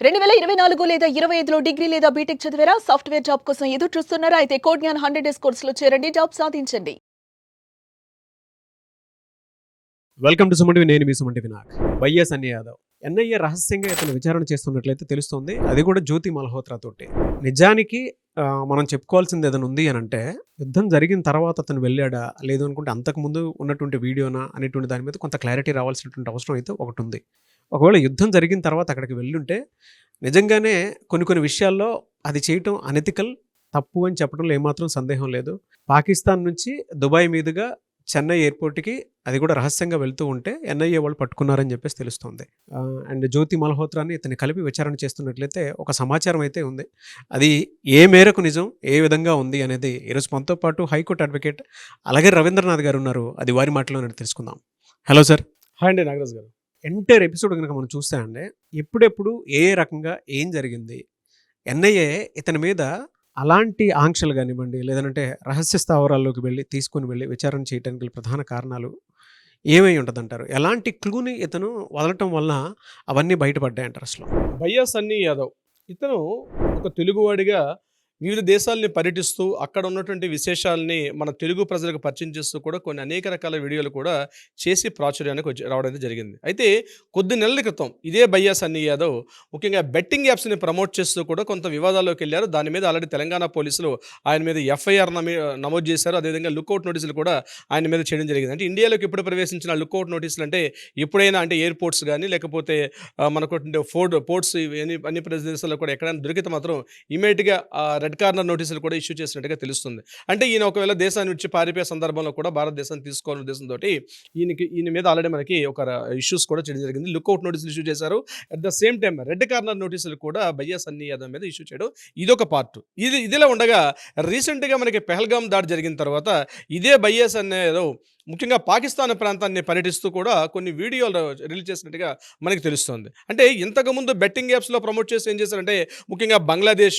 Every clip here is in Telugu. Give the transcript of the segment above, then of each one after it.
2024 లేదా 25లో డిగ్రీ లేదా బీటెక్ చదివారా? సాఫ్ట్‌వేర్ జాబ్ కోసం ఎదురు చూస్తున్నారా? అయితే కోడ్ జ్ఞాన్ 100 డేస్ కోర్సులో చేరండి. జాబ్ సాధించండి. Welcome to Suman TV. నేను మీ సుమన్ టీవీ నాగ్. వైఎస్ అన్ని యాదవ్ ఎన్ఐఏ రహస్యంగా ఇతను విచారణ చేస్తున్నట్లయితే తెలుస్తోంది. అది కూడా జ్యోతి మల్హోత్రా తోటి. నిజానికి మనం చెప్పుకోవాల్సింది ఏదైనా ఉంది అని అంటే, యుద్ధం జరిగిన తర్వాత అతను వెళ్ళాడా, లేదు అనుకుంటే అంతకుముందు ఉన్నటువంటి వీడియోనా అనేటువంటి దాని మీద కొంత క్లారిటీ రావాల్సినటువంటి అవసరం అయితే ఒకటి ఉంది. ఒకవేళ యుద్ధం జరిగిన తర్వాత అక్కడికి వెళ్ళుంటే నిజంగానే కొన్ని విషయాల్లో అది చేయటం అనెతికల్, తప్పు అని చెప్పడంలో ఏమాత్రం సందేహం లేదు. పాకిస్తాన్ నుంచి దుబాయ్ మీదుగా చెన్నై ఎయిర్పోర్ట్కి అది కూడా రహస్యంగా వెళ్తూ ఉంటే ఎన్ఐఏ వాళ్ళు పట్టుకున్నారని చెప్పేసి తెలుస్తుంది. అండ్ జ్యోతి మల్హోత్రాని ఇతన్ని కలిపి విచారణ చేస్తున్నట్లయితే ఒక సమాచారం అయితే ఉంది. అది ఏ మేరకు నిజం, ఏ విధంగా ఉంది అనేది ఈరోజు మనతో పాటు హైకోర్టు అడ్వకేట్ అలాగే రవీంద్రనాథ్ గారు ఉన్నారు. అది వారి మాటలోనే తెలుసుకుందాం. Hello sir. హాయ్ అండి నాగరాజ్ గారు. ఎంటైర్ ఎపిసోడ్ కనుక మనం చూస్తే అండి, ఎప్పుడెప్పుడు ఏ రకంగా ఏం జరిగింది, ఎన్ఐఏ ఇతని మీద అలాంటి ఆంక్షలు కానివ్వండి, లేదంటే రహస్య స్థావరాల్లోకి తీసుకుని వెళ్ళి విచారణ చేయడానికి గల ప్రధాన కారణాలు ఏమై ఉంటుందంటారు? ఎలాంటి క్లూని ఇతను వదలటం వలన అవన్నీ బయటపడ్డాయంటారు అసలు? వైఎస్ అన్ని యాదవ్ ఇతను ఒక తెలుగువాడిగా వివిధ దేశాలని పర్యటిస్తూ అక్కడ ఉన్నటువంటి విశేషాలని మన తెలుగు ప్రజలకు పరిచయం చేస్తూ కూడా కొన్ని అనేక రకాల వీడియోలు కూడా చేసి ప్రాచుర్యానికి రావడం అయితే జరిగింది. అయితే కొద్ది నెలల క్రితం ఇదే వైఎస్ అన్ని యాదవ్ ముఖ్యంగా బెట్టింగ్ యాప్స్ని ప్రమోట్ చేస్తూ కూడా కొంత వివాదాల్లోకి వెళ్ళారు. దాని మీద ఆల్రెడీ తెలంగాణ పోలీసులు ఆయన మీద ఎఫ్ఐఆర్ నమోదు చేశారు. అదేవిధంగా లుక్అవుట్ నోటీసులు కూడా ఆయన మీద చేయడం జరిగింది. అంటే ఇండియాలోకి ఎప్పుడు ప్రవేశించిన లుక్అవుట్ నోటీసులు అంటే ఎప్పుడైనా అంటే ఎయిర్పోర్ట్స్ కానీ లేకపోతే మనకు పోర్ట్స్ అన్ని ప్రదేశాల్లో కూడా ఎక్కడైనా దొరికితే మాత్రం ఇమీడియట్గా రెడ్ కార్నర్ నోటీసులు కూడా ఇష్యూ చేసినట్టుగా తెలుస్తుంది. అంటే ఈయన ఒకవేళ దేశాన్ని విడిచి పారిపోయే సందర్భంలో కూడా భారతదేశాన్ని తీసుకోవాలనే ఉద్దేశంతో ఈయన మీద ఆల్రెడీ మనకి ఒక ఇష్యూస్ కూడా చేయడం జరిగింది. లుక్అవుట్ నోటీసులు ఇష్యూ చేశారు. At the same time red corner నోటీసులు కూడా వైఎస్ అన్ని యాదవ్ మీద ఇష్యూ చేయడం ఇదొక పార్ట్. ఇదిలా ఉండగా రీసెంట్గా మనకి పెహల్గాం దాడి జరిగిన తర్వాత ఇదే వైఎస్ అన్ని యాదవ్ ముఖ్యంగా పాకిస్తాన్ ప్రాంతాన్ని పర్యటిస్తూ కూడా కొన్ని వీడియోలు రిలీజ్ చేసినట్టుగా మనకి తెలుస్తుంది. అంటే ఇంతకుముందు బెట్టింగ్ యాప్స్లో ప్రమోట్ చేసి ఏం చేశారంటే ముఖ్యంగా బంగ్లాదేశ్,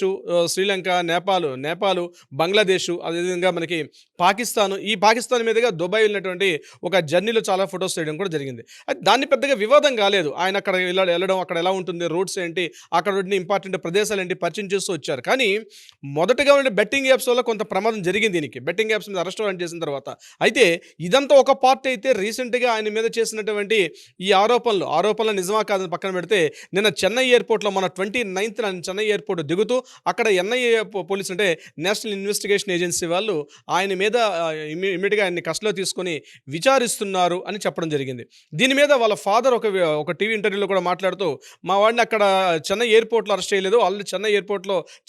శ్రీలంక, నేపాల్, బంగ్లాదేశ్, అదేవిధంగా మనకి పాకిస్తాన్ మీదుగా దుబాయ్ వెళ్ళినటువంటి ఒక జర్నీలో చాలా ఫొటోస్ చేయడం కూడా జరిగింది. అయితే దాన్ని పెద్దగా వివాదం కాలేదు. ఆయన అక్కడ వెళ్ళడం, అక్కడ ఎలా ఉంటుంది, రోడ్స్ ఏంటి, అక్కడ ఇంపార్టెంట్ ప్రదేశాలు ఏంటి పరిచయం చేస్తూ వచ్చారు. కానీ మొదటగా ఉండే బెట్టింగ్ యాప్స్ వల్ల కొంత ప్రమాదం జరిగింది దీనికి. బెట్టింగ్ యాప్స్ మీద అరెస్ట్ చేసిన తర్వాత అయితే ఇదంతా ఒక పార్ట్ అయితే రీసెంట్గా ఆయన మీద చేసినటువంటి ఈ ఆరోపణలు నిజమా కాదని పక్కన పెడితే నిన్న చెన్నై ఎయిర్పోర్ట్లో మన 29th చెన్నై ఎయిర్పోర్ట్ దిగుతూ అక్కడ ఎన్ఐఏ పోలీసు అంటే నేషనల్ ఇన్వెస్టిగేషన్ ఏజెన్సీ వాళ్ళు ఆయన మీద ఇమ్మీడియట్గా ఆయన్ని కస్టడీలో తీసుకొని విచారిస్తున్నారు అని చెప్పడం జరిగింది. దీని మీద వాళ్ళ ఫాదర్ ఒక టీవీ ఇంటర్వ్యూలో కూడా మాట్లాడుతూ మా వాడిని అక్కడ చెన్నై ఎయిర్పోర్ట్లో అరెస్ట్ చేయలేదు, ఆల్రెడీ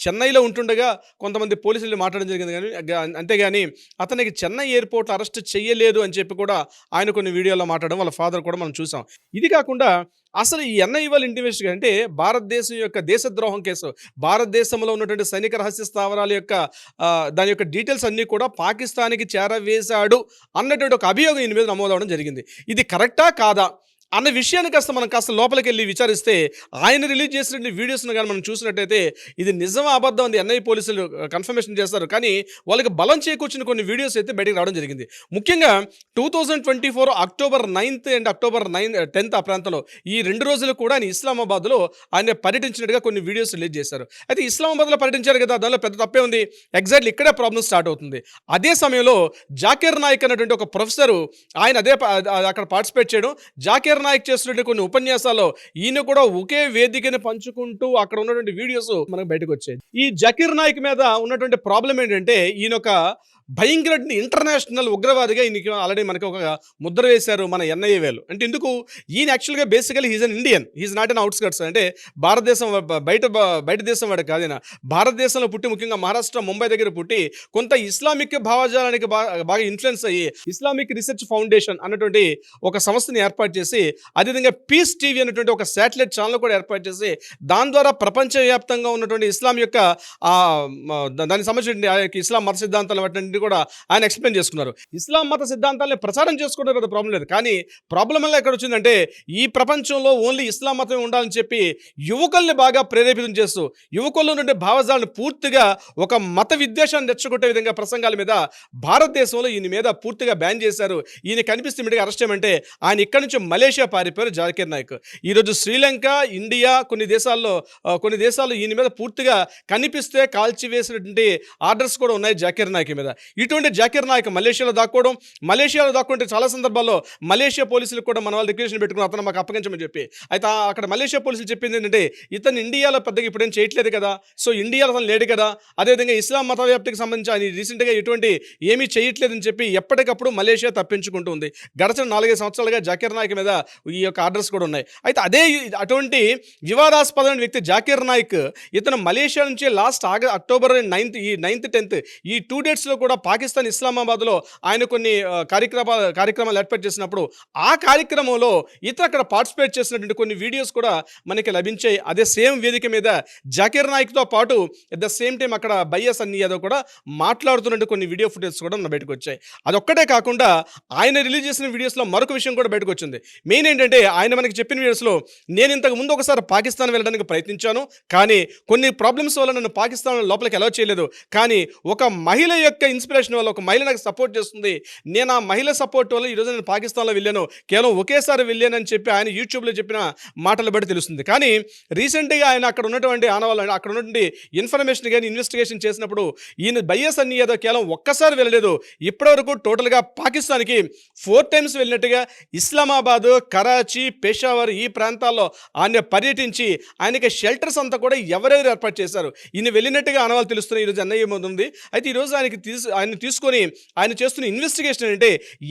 చెన్నైలో ఉంటుండగా కొంతమంది పోలీసులు మాట్లాడడం జరిగింది. కానీ అంతేగాని అతనికి చెన్నై ఎయిర్పోర్ట్లో అరెస్ట్ చేయలేదు అని చెప్పి కూడా ఆయన కొన్ని వీడియోలో మాట్లాడడం వాళ్ళ ఫాదర్ కూడా మనం చూసాం. ఇది కాకుండా అసలు ఈ ఎన్ఐఏ వాళ్ళ ఇన్వెస్టిగేషన్ అంటే భారతదేశం యొక్క దేశద్రోహం కేసు, భారతదేశంలో ఉన్నటువంటి సైనిక రహస్య స్థావరాల యొక్క దాని యొక్క డీటెయిల్స్ అన్నీ కూడా పాకిస్తాన్కి చేరవేశాడు అన్నటువంటి ఒక అభియోగం ఈయన మీద నమోదవడం జరిగింది. ఇది కరెక్టా కాదా అన్న విషయాన్ని మనం కాస్త లోపలికి వెళ్ళి విచారిస్తే ఆయన రిలీజ్ చేసిన వీడియోస్ను కానీ మనం చూసినట్టయితే ఇది నిజమా అబద్ధం అని ఎన్ఐఏ పోలీసులు కన్ఫర్మేషన్ చేస్తారు. కానీ వాళ్ళకి బలం చేకూర్చిన కొన్ని వీడియోస్ అయితే బయటకు రావడం జరిగింది. ముఖ్యంగా 2024 October 9th and October 10th ఆ ప్రాంతంలో ఈ 2 రోజులు కూడా ఆయన ఇస్లామాబాద్లో ఆయన పర్యటించినట్టుగా కొన్ని వీడియోస్ రిలీజ్ చేశారు. అయితే ఇస్లామాబాద్లో పర్యటించారు కదా, దానిలో పెద్ద తప్పే ఉంది. ఎగ్జాక్ట్లీ ఇక్కడే ప్రాబ్లం స్టార్ట్ అవుతుంది. అదే సమయంలో జాకీర్ నాయక్ అనేటువంటి ఒక ప్రొఫెసరు ఆయన అక్కడ పార్టిసిపేట్ చేయడం, జాకీర్ నాయక్ చేస్తున్నటువంటి కొన్ని ఉపన్యాసాల్లో ఈయన కూడా ఒకే వేదికని పంచుకుంటూ అక్కడ ఉన్నటువంటి వీడియోస్ మనకు బయటకు వచ్చాయి. ఈ జాకీర్ నాయక్ మీద ఉన్నటువంటి ప్రాబ్లం ఏంటంటే ఈయన ఒక భయంకర ఇంటర్నేషనల్ ఉగ్రవాదిగా ఈయనకి ఆల్రెడీ మనకి ఒక ముద్ర వేశారు మన ఎన్ఐఏ వేలు. అంటే ఎందుకు ఈయన యాక్చువల్గా basically he's an Indian, he's not an outskirts. అంటే భారతదేశం బయట దేశం వాడు కాదైనా భారతదేశంలో పుట్టి ముఖ్యంగా మహారాష్ట్ర ముంబై దగ్గర పుట్టి కొంత ఇస్లామిక్ భావజాలానికి బాగా ఇన్ఫ్లుయెన్స్ అయ్యి ఇస్లామిక్ రీసెర్చ్ ఫౌండేషన్ అన్నటువంటి ఒక సంస్థని ఏర్పాటు చేసి అదేవిధంగా పీస్ టీవీ అనేటువంటి ఒక శాటిలైట్ ఛానల్ కూడా ఏర్పాటు చేసి దాని ద్వారా ప్రపంచవ్యాప్తంగా ఉన్నటువంటి ఇస్లాం యొక్క దానికి సంబంధించిన ఇస్లాం మత సిద్ధాంతాలు కూడా ఆయన ఎక్స్ప్లెయిన్ చేసుకున్నారు. ఇస్లాం మత సిద్ధాంతాలని ప్రచారం చేసుకోవడం పెద్ద ప్రాబ్లం లేదు, కానీ ప్రాబ్లం వల్ల ఎక్కడ వచ్చిందంటే ఈ ప్రపంచంలో ఓన్లీ ఇస్లాం మతమే ఉండాలని చెప్పి యువకుల్ని బాగా ప్రేరేపితం చేస్తూ యువకుల్లో నుండి భావజాలను పూర్తిగా ఒక మత విద్వేషాన్ని రెచ్చగొట్టే విధంగా ప్రసంగాల మీద భారతదేశంలో ఈయన మీద పూర్తిగా బ్యాన్ చేశారు. ఈయన కనిపిస్తే ఇమ్మీడియట్గా అరెస్ట్ చేయమంటే ఆయన ఇక్కడి నుంచి మలేషియా పారిపోయారు జాకీర్ నాయక్. ఈరోజు శ్రీలంక, ఇండియా కొన్ని దేశాల్లో ఈయన మీద పూర్తిగా కనిపిస్తే కాల్చివేసినటువంటి ఆర్డర్స్ కూడా ఉన్నాయి జాకీర్ నాయక్ మీద. ఇటువంటి జాకీర్ నాయక్ మలేషియాలో దాక్కుంటే చాలా సందర్భాల్లో మలేషియా పోలీసులకు కూడా మన వాళ్ళు రిక్వెషన్ పెట్టుకుని అతను మాకు అప్పగించమని చెప్పి, అయితే అక్కడ మలేషియా పోలీసులు చెప్పింది ఏంటంటే ఇతను ఇండియాలో పెద్దగా ఇప్పుడేం చేయట్లేదు కదా, సో ఇండియాలో అతను లేడు కదా, అదేవిధంగా ఇస్లాం మత వ్యాప్తికి సంబంధించి ఆయన రీసెంట్గా ఎటువంటి ఏమీ చేయట్లేదని చెప్పి ఎప్పటికప్పుడు మలేషియా తప్పించుకుంటుంది. గడచిన 4-5 సంవత్సరాలుగా జాకీర్ నాయక్ మీద ఈ యొక్క ఆర్డర్స్ కూడా ఉన్నాయి. అయితే అటువంటి వివాదాస్పదమైన వ్యక్తి జాకీర్ నాయక్ ఇతను మలేషియా నుంచి last October 9th, 9th, 10th ఈ 2 డేట్స్లో కూడా పాకిస్తాన్ ఇస్లామాబాద్లో ఆయన కొన్ని కార్యక్రమాలు ఏర్పాటు చేసినప్పుడు ఆ కార్యక్రమంలో ఇతను అక్కడ పార్టిసిపేట్ చేసినటువంటి కొన్ని వీడియోస్ కూడా మనకి లభించాయి. అదే సేమ్ వేదిక మీద జాకీర్ నాయక్తో పాటు అట్ ద సేమ్ టైం అక్కడ బయ్యా సన్నీ యాదవ్ కూడా మాట్లాడుతున్నట్టు కొన్ని వీడియో ఫుటేజ్ కూడా మన బయటకు వచ్చాయి. అదొక్కటే కాకుండా ఆయన రిలీజ్ చేసిన వీడియోస్లో మరొక విషయం కూడా బయటకు వచ్చింది. మెయిన్ ఏంటంటే ఆయన మనకి చెప్పిన వీడియోస్లో నేను ఇంతకు ముందు ఒకసారి పాకిస్తాన్ వెళ్ళడానికి ప్రయత్నించాను, కానీ కొన్ని ప్రాబ్లమ్స్ వల్ల నన్ను పాకిస్తాన్ లోపలికి అలౌ చేయలేదు, కానీ ఒక మహిళ యొక్క ఇన్స్పిరేషన్ వల్ల ఒక మహిళ నాకు సపోర్ట్ చేస్తుంది, నేను ఆ మహిళ సపోర్ట్ వల్ల ఈరోజు నేను పాకిస్తాన్లో వెళ్ళాను, కేవలం ఒకేసారి వెళ్ళానని చెప్పి ఆయన యూట్యూబ్లో చెప్పిన మాటలు బట్టి తెలుస్తుంది. కానీ రీసెంట్గా ఆయన అక్కడ ఉన్నటువంటి ఆనవాళ్ళు అక్కడ ఉన్నటువంటి ఇన్ఫర్మేషన్ కానీ ఇన్వెస్టిగేషన్ చేసినప్పుడు ఈయన బయ్యా సన్నీ యాదవ్ కేవలం ఒక్కసారి వెళ్ళలేదు, ఇప్పటివరకు టోటల్గా పాకిస్తాన్కి 4 times వెళ్ళినట్టుగా ఇస్లామాబాద్, కరాచీ, పెషావర్ ఈ ప్రాంతాల్లో ఆయన పర్యటించి ఆయనకి షెల్టర్స్ అంతా కూడా ఎవరెవరు ఏర్పాటు చేశారు ఈయన వెళ్ళినట్టుగా ఆనవాళ్ళు తెలుస్తున్నాయి. ఈరోజు ఎన్ఐఏ ఉంది. అయితే ఈరోజు ఆయన తీసుకొని ఆయన చేస్తున్న ఇన్వెస్టిగేషన్ అంటే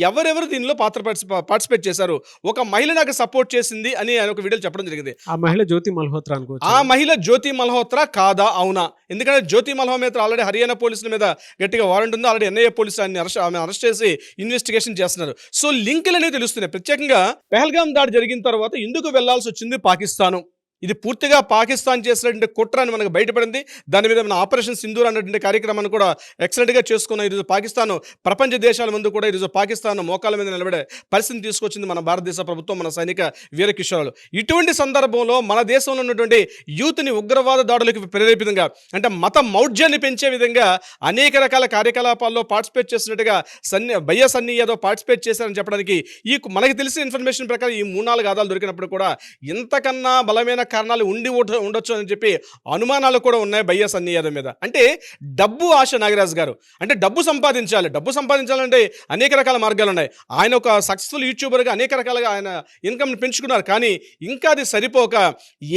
ఎవరెవరు దీనిలో పార్టిసిపేట్ చేశారు, ఒక మహిళ నాకు సపోర్ట్ చేసింది అని ఆయన ఒక వీడియోలో చెప్పడం జరిగింది. ఆ మహిళ జ్యోతి మల్హోత్రా అనుకోవచ్చు. ఆ మహిళ జ్యోతి మల్హోత్రా కాదా, అవునా? ఎందుకంటే జ్యోతి మల్హోత్రా ఆల్రెడీ హర్యానా పోలీసుల మీద గట్టిగా వారెంట్ ఉంది, ఆల్రెడీ ఎన్ఐఏ పోలీసులు ఆమె అరెస్ట్ చేసి ఇన్వెస్టిగేషన్ చేస్తున్నారు. సో లింకులు అనేవి తెలుస్తున్నాయి. ప్రత్యేకంగా పెహల్గాం దాడి జరిగిన తర్వాత ఎందుకు వెళ్లాల్సి వచ్చింది పాకిస్తాను, ఇది పూర్తిగా పాకిస్తాన్ చేసినటువంటి కుట్ర అని మనకు బయటపడింది. దాని మీద మన ఆపరేషన్ సింధూర్ అన్నటువంటి కార్యక్రమాన్ని కూడా ఎక్సలెంట్గా చేసుకున్నాం. ఈరోజు పాకిస్తాన్ ప్రపంచ దేశాల ముందు కూడా ఈరోజు పాకిస్తాన్ మోకాల మీద నిలబడే పరిస్థితిని తీసుకొచ్చింది మన భారతదేశ ప్రభుత్వం, మన సైనిక వీర కిషోరాలు. ఇటువంటి సందర్భంలో మన దేశంలో ఉన్నటువంటి యూత్ని ఉగ్రవాద దాడులకు ప్రేరేపితంగా అంటే మత మౌఢ్యాన్ని పెంచే విధంగా అనేక రకాల కార్యకలాపాల్లో పార్టిసిపేట్ చేసినట్టుగా బయ్యా సన్నీ యాదవ్ పార్టిసిపేట్ చేశారని చెప్పడానికి మనకి తెలిసిన ఇన్ఫర్మేషన్ ప్రకారం ఈ 3-4 ఆధారాలు దొరికినప్పుడు కూడా ఇంతకన్నా బలమైన కారణాలు ఉండొచ్చు అని చెప్పి అనుమానాలు కూడా ఉన్నాయి బయ్యా సన్నీ యాదవ్ మీద. అంటే డబ్బు ఆశ నాగరాజు గారు, అంటే డబ్బు సంపాదించాలంటే అనేక రకాల మార్గాలు ఉన్నాయి. ఆయన ఒక సక్సెస్ఫుల్ యూట్యూబర్గా అనేక రకాలుగా ఆయన ఇన్కమ్ని పెంచుకున్నారు. కానీ ఇంకా అది సరిపోక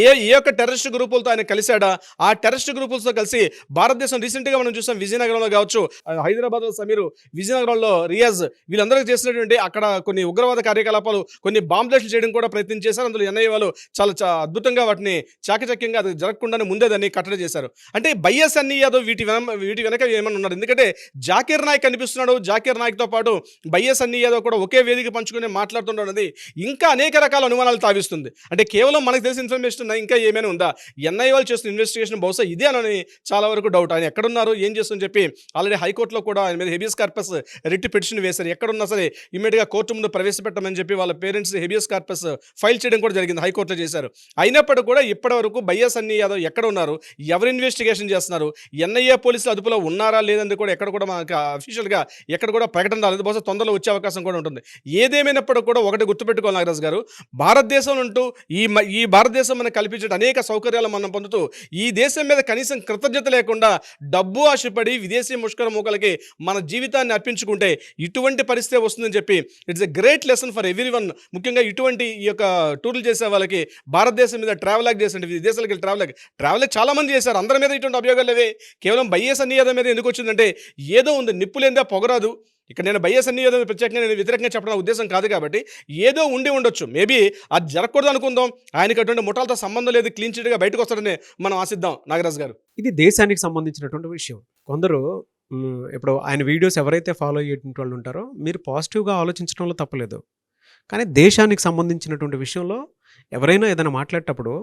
ఏ యొక్క టెర్రరిస్ట్ గ్రూపులతో ఆయన కలిశాడా, ఆ టెర్రరిస్ట్ గ్రూపులతో కలిసి భారతదేశం రీసెంట్గా మనం చూసాం విజయనగరంలో కావచ్చు, హైదరాబాద్లో సమీరు, విజయనగరంలో రియాజ్, వీళ్ళందరూ చేసినటువంటి అక్కడ కొన్ని ఉగ్రవాద కార్యకలాపాలు, కొన్ని బాంబ్లాస్టులు చేయడం కూడా ప్రయత్నం చేశారు. అందులో ఎన్ఐఏ వాళ్ళు చాలా అద్భుతంగా వాటిని చాకచక్యంగా అది జరగకుండానే ముందే దాన్ని కట్టడి చేశారు. అంటే బయ్యా సన్నీ యాదవ్ వీటి వెనక ఏమన్నా ఉన్నారు. ఎందుకంటే జాకీర్ నాయక్ కనిపిస్తున్నాడు, జాకీర్ నాయక్తో పాటు బయ్యా సన్నీ యాదవ్ కూడా ఒకే వేదిక పంచుకుని మాట్లాడుతుండన్నది ఇంకా అనేక రకాల అనుమానాలు తావిస్తుంది. అంటే కేవలం మనకు తెలిసిన ఇన్ఫర్మేషన్ ఇంకా ఏమైనా ఉందా, ఎన్ఐఏ వాళ్ళు చేస్తున్న ఇన్వెస్టిగేషన్ బహుశా ఇదే అని చాలా వరకు డౌట్. ఆయన ఎక్కడున్నారు, ఏం చేస్తుందని చెప్పి ఆల్రెడీ హైకోర్టులో కూడా ఆయన మీద హెబియస్ కార్పస్ రిట్ పిటిషన్ వేశారు. ఎక్కడున్నా సరే ఇమ్మీడియట్గా కోర్టు ముందు ప్రవేశపెట్టమని చెప్పి వాళ్ళ పేరెంట్స్ హెబియస్ కార్పస్ ఫైల్ చేయడం కూడా జరిగింది, హైకోర్టులో చేశారు. అయినప్పటికీ కూడా ఇప్పటి వరకు బయ్యా సన్నీ యాదవ్ ఎక్కడ ఉన్నారు, ఎవరు ఇన్వెస్టిగేషన్ చేస్తున్నారు, ఎన్ఐఏ పోలీసులు అదుపులో ఉన్నారా లేదని కూడా ఎక్కడ కూడా మనకు అఫీషియల్గా ఎక్కడ కూడా ప్రకటన రాలేదు. బహుశా తొందరలో వచ్చే అవకాశం కూడా ఉంటుంది. ఏదేమైనప్పటికీ కూడా ఒకటి గుర్తుపెట్టుకోవాలి నాగరాజు గారు, భారతదేశం ఉంటూ ఈ భారతదేశం మనకు కల్పించే అనేక సౌకర్యాలు మనం పొందుతూ ఈ దేశం మీద కనీసం కృతజ్ఞత లేకుండా డబ్బు ఆశపడి విదేశీ ముష్కర మూకలకి మన జీవితాన్ని అర్పించుకుంటే ఇటువంటి పరిస్థితి వస్తుందని చెప్పి it's a great lesson for everyone. ముఖ్యంగా ఇటువంటి ఈ యొక్క టూర్లు చేసే వాళ్ళకి భారతదేశం మీద ట్రావెల్ చేసండి, విదేశాలకు ట్రావెల్ చాలా మంది చేశారు, అందరి మీద ఇటువంటి అభియోగాలు లేవే. కేవలం బయ్యా సన్నీ యాదవ్ మీద ఎందుకు వచ్చిందంటే ఏదో ఉంది, నిప్పులేందా పొగరాదు. ఇక్కడ నేను బయ్యా సన్నీ యాదవ్ ప్రత్యేకంగా నేను వ్యతిరేకంగా చెప్పడం ఉద్దేశం కాదు కాబట్టి ఏదో ఉండొచ్చు, మేబీ అది జరగకూడదు అనుకుందాం. ఆయనకి అటువంటి ముఠాలతో సంబంధం లేదు, క్లీన్ చిట్గా బయటకు వస్తాడని మనం ఆశిద్దాం నాగరాజు గారు. ఇది దేశానికి సంబంధించినటువంటి విషయం. కొందరు ఇప్పుడు ఆయన వీడియోస్ ఎవరైతే ఫాలో అయ్యేటువంటి వాళ్ళు ఉంటారో మీరు పాజిటివ్గా ఆలోచించడంలో తప్పలేదు, కానీ దేశానికి సంబంధించినటువంటి విషయంలో ఎవరైనా ఏదైనా మాట్లాడేటప్పుడు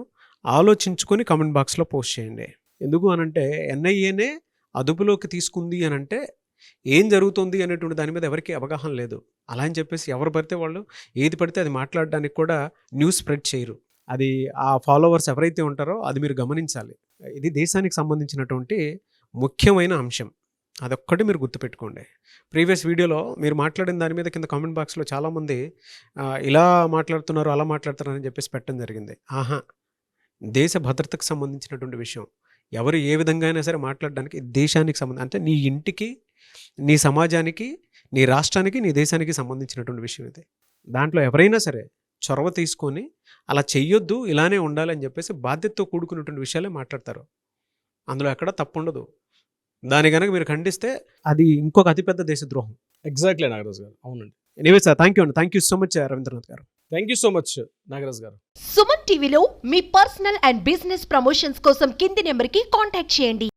ఆలోచించుకొని కామెంట్ బాక్స్లో పోస్ట్ చేయండి. ఎందుకు అనంటే ఎన్ఐఏనే అదుపులోకి తీసుకుంది అనంటే ఏం జరుగుతుంది అనేటువంటి దాని మీద ఎవరికి అవగాహన లేదు. అలా అని చెప్పేసి ఎవరు పడితే వాళ్ళు ఏది పడితే అది మాట్లాడడానికి కూడా న్యూస్ స్ప్రెడ్ చేయరు. అది ఆ ఫాలోవర్స్ ఎవరైతే ఉంటారో అది మీరు గమనించాలి. ఇది దేశానికి సంబంధించినటువంటి ముఖ్యమైన అంశం. అదొక్కటి మీరు గుర్తుపెట్టుకోండి. ప్రీవియస్ వీడియోలో మీరు మాట్లాడిన దాని మీద కింద కామెంట్ బాక్స్లో చాలామంది ఇలా మాట్లాడుతున్నారు, అలా మాట్లాడుతున్నారు అని చెప్పేసి పెట్టడం జరిగింది. ఆహా, దేశ భద్రతకు సంబంధించినటువంటి విషయం. ఎవరు ఏ విధంగా అయినా సరే మాట్లాడడానికి దేశానికి సంబంధం, అంటే నీ ఇంటికి, నీ సమాజానికి, నీ రాష్ట్రానికి, నీ దేశానికి సంబంధించినటువంటి విషయం ఇది. దాంట్లో ఎవరైనా సరే చొరవ తీసుకొని అలా చెయ్యొద్దు, ఇలానే ఉండాలి అని చెప్పేసి బాధ్యతతో కూడుకున్నటువంటి విషయాలే మాట్లాడతారు. అందులో ఎక్కడ తప్పు ఉండదు. దాని కనుక మీరు ఖండిస్తే అది ఇంకొక అతిపెద్ద దేశద్రోహం. ఎగ్జాక్ట్లీ నాగరాజ్ గారు, అవునండి. ఎనీవే సార్, థ్యాంక్ యూ అండి. Thank you so much Ravindranath గారు. Thank you so much Nagaraj గారు. సుమన్ టీవీలో మీ పర్సనల్ అండ్ బిజినెస్ ప్రమోషన్స్ కోసం కింది నెంబర్కి కాంటాక్ట్ చేయండి.